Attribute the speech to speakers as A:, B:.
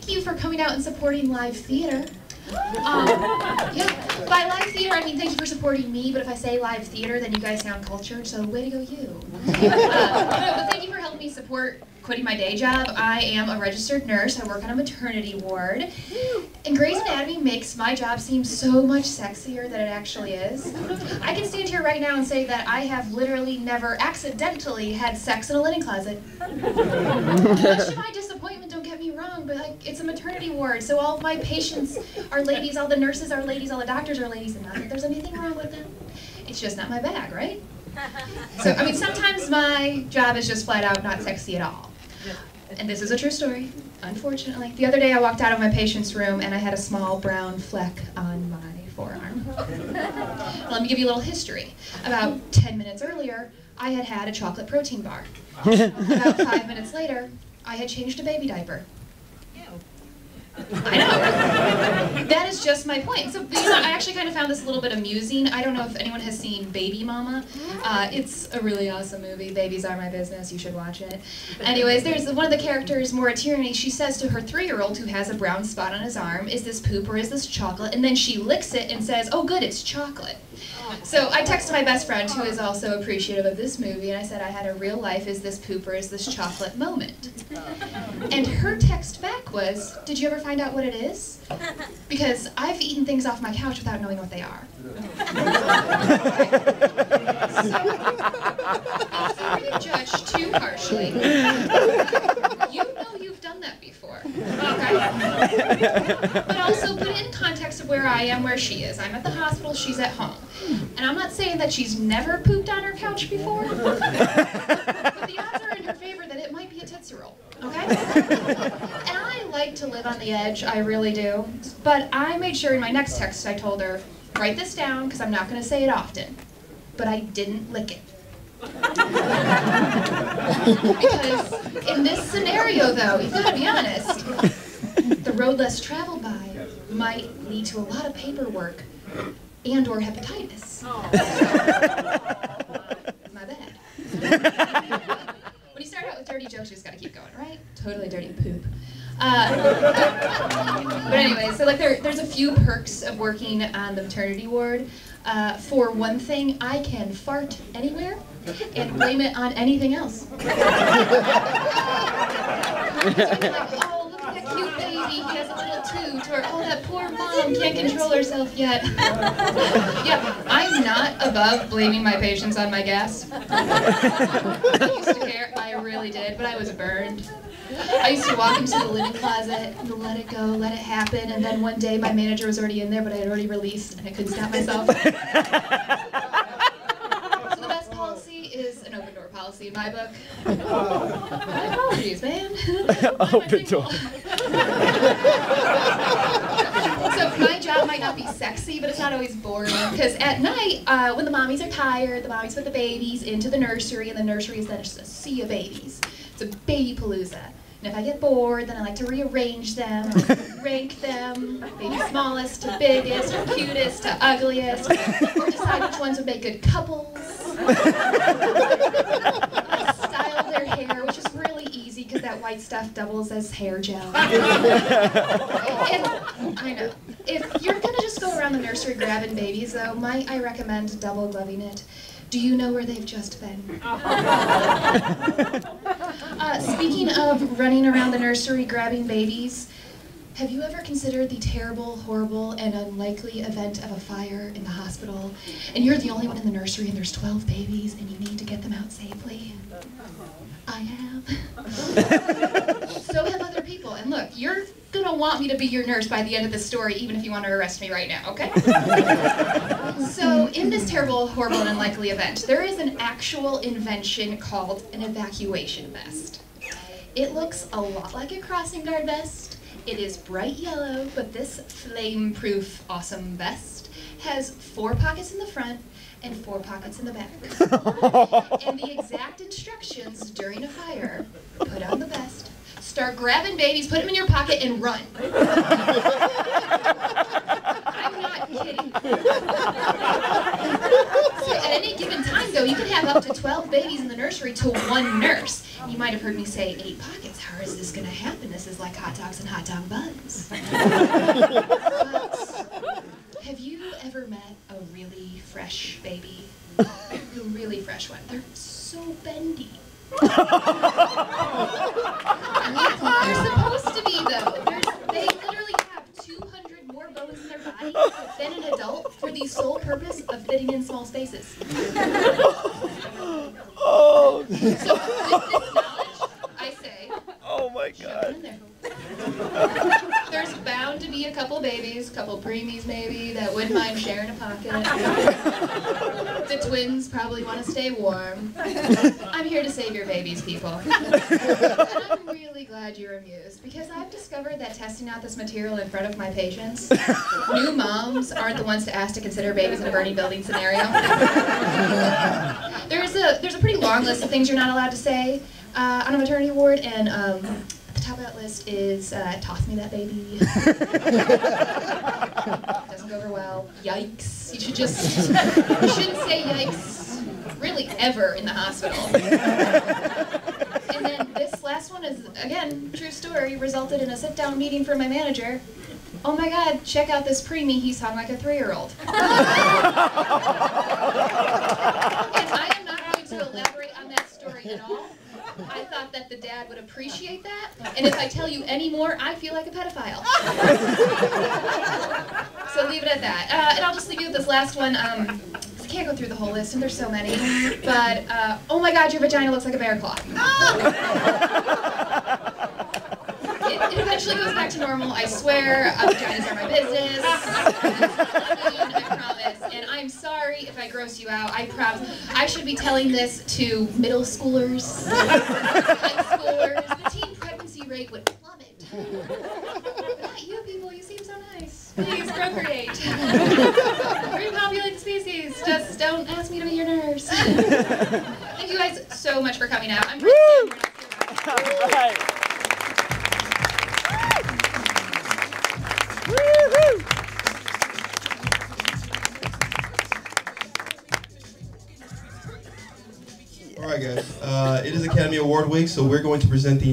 A: thank you for coming out and supporting live theater. Yeah, by live theater I mean thank you for supporting me, but if I say live theater then you guys sound cultured, so way to go you. But thank you for helping me support quitting my day job. I am a registered nurse. I work on a maternity ward. And Grey's Anatomy makes my job seem so much sexier than it actually is. I can stand here right now and say that I have literally never accidentally had sex in a linen closet. Much to my disappointment, don't get me wrong, but like, it's a maternity ward, so all of my patients are ladies, all the nurses are ladies, all the doctors are ladies, and not that there's anything wrong with them. It's just not my bag, right? So, I mean, sometimes my job is just flat out not sexy at all. And this is a true story, unfortunately. The other day I walked out of my patient's room and I had a small brown fleck on my forearm. Let me give you a little history. About 10 minutes earlier, I had had a chocolate protein bar. About 5 minutes later, I had changed a baby diaper. I know. That is just my point. So, you know, I actually kind of found this a little bit amusing. I don't know if anyone has seen Baby Mama. It's a really awesome movie. Babies are my business. You should watch it. Anyways, there's one of the characters, Maura Tierney. She says to her 3-year-old who has a brown spot on his arm, "Is this poop or is this chocolate?" And then she licks it and says, "Oh, good, it's chocolate." So I texted my best friend, who is also appreciative of this movie, and I said I had a real life "is this poop or is this chocolate" moment. And her text back was, "Did you ever find out what it is? Because I've eaten things off my couch without knowing what they are." So, before you judge too harshly, you know you've done that before, okay? But also put it in context of where I am, where she is. I'm at the hospital, she's at home. And I'm not saying that she's never pooped on her couch before, but the odds are in her favor that it might be a Tootsie Roll, okay? And I like to live on the edge, I really do. But I made sure in my next text I told her, write this down because I'm not going to say it often. But I didn't lick it. Because in this scenario, though, you've got to be honest, the road less traveled by might lead to a lot of paperwork and/or hepatitis. My bad. When you start out with dirty jokes, you just got to keep going, right? Totally dirty poop. But anyway, so like there's a few perks of working on the maternity ward. For one thing, I can fart anywhere and blame it on anything else. So you're like, oh, look at that cute baby, he has a little toot, or oh, that poor mom can't control herself yet. Yeah, I'm not above blaming my patients on my gas. I used to care, I really did, but I was burned. I used to walk into the linen closet and let it go, let it happen, and then one day my manager was already in there, but I had already released, and I couldn't stop myself. So the best policy is an open door policy in my book. My apologies, man. Open door. So my job might not be sexy, but it's not always boring, because at night, when the mommies are tired, the mommies put the babies into the nursery, and the nursery is then just a sea of babies. It's a baby palooza. And if I get bored, then I like to rearrange them, rank them, maybe smallest to biggest, or cutest to ugliest, or decide which ones would make good couples. I style their hair, which is really easy because that white stuff doubles as hair gel. And I know, if you're gonna just go around the nursery grabbing babies though, might I recommend double gloving it? Do you know where they've just been? Speaking of running around the nursery grabbing babies, have you ever considered the terrible, horrible, and unlikely event of a fire in the hospital, and you're the only one in the nursery and there's 12 babies and you need to get them out safely? I have. So have other people. And look, you're gonna want me to be your nurse by the end of this story, even if you want to arrest me right now, okay? So in this terrible, horrible, and unlikely event, there is an actual invention called an evacuation vest. It looks a lot like a crossing guard vest. It is bright yellow, but this flame-proof, awesome vest has 4 pockets in the front and 4 pockets in the back. And the exact instructions during a fire: put on the vest, start grabbing babies, put them in your pocket, and run. I'm not kidding. So at any given time, though, you can have up to 12 babies in the nursery to one nurse. You might have heard me say 8 pockets. How Or is this gonna happen? This is like hot dogs and hot dog buns. But have you ever met a really fresh baby? A really fresh one. They're so bendy. They're supposed to be, though. They literally have 200 more bones in their body than an adult for the sole purpose of fitting in small spaces.
B: Oh.
A: So with this knowledge, I say,
B: oh my God.
A: in there. There's bound to be a couple babies, couple preemies maybe, that wouldn't mind sharing a pocket. The twins probably want to stay warm. I'm here to save your babies, people. And I'm really glad you're amused, because I've discovered that testing out this material in front of my patients, new moms aren't the ones to ask to consider babies in a burning building scenario. There's a pretty long list of things you're not allowed to say on a maternity ward, and at the top of that list is toss me that baby. Doesn't go over well. Yikes. You shouldn't say yikes really ever in the hospital. And then this last one is, again, true story, resulted in a sit-down meeting for my manager. Oh my God, check out this preemie, he's hung like a 3-year-old. And I am not going to elaborate on that story at all. I thought that the dad would appreciate that, and if I tell you any more, I feel like a pedophile. So leave it at that. And I'll just leave you with this last one. I can't go through the whole list, and there's so many. But, oh my God, your vagina looks like a bear claw. It eventually goes back to normal, I swear. Vaginas are my business. I promise. And I'm sorry if I gross you out. I promise. I should be telling this to middle schoolers, high schoolers. The teen pregnancy rate would plummet. But not you people, you seem so nice. Please procreate. Repopulate the species. Just don't ask me to be your nurse. Thank you guys so much for coming out. I'm Britt Sanborn.
B: Right.
C: All right, guys. It is Academy Award week, so we're going to present the